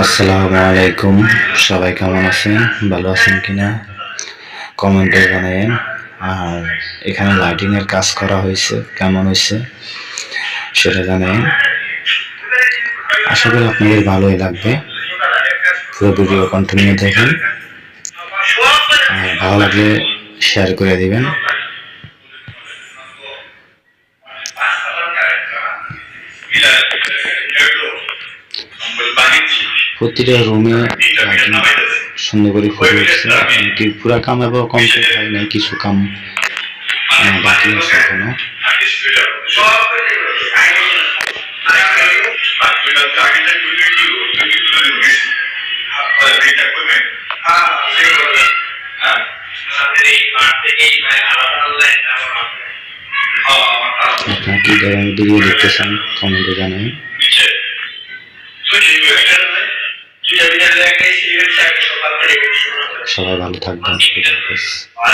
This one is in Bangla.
আসসালামু আলাইকুম। সবাই কেমন আছেন? ভালো আছেন কিনা কমেন্টে জানাবেন। আর এখানে লাইটিং এর কাজ করা হয়েছে, কেমন হয়েছে সেটা জানাবেন। আশা করি আপনাদের ভালোই লাগবে। পুরো ভিডিও কন্টিনিউ দেখেন, ভালো লাগলে শেয়ার করে দিবেন। প্রতিটা রুমে সুন্দর করে ফুটে উঠছে, এমনকি পুরা কাম এবং কমপ্লিট হয় নাই, কিছু কাম বাকি আছে এখনো। আপনারা কি ধরনের ভিডিও দেখতে চান কমেন্টে জানাবেন। সবাই ভালো থাকবেন।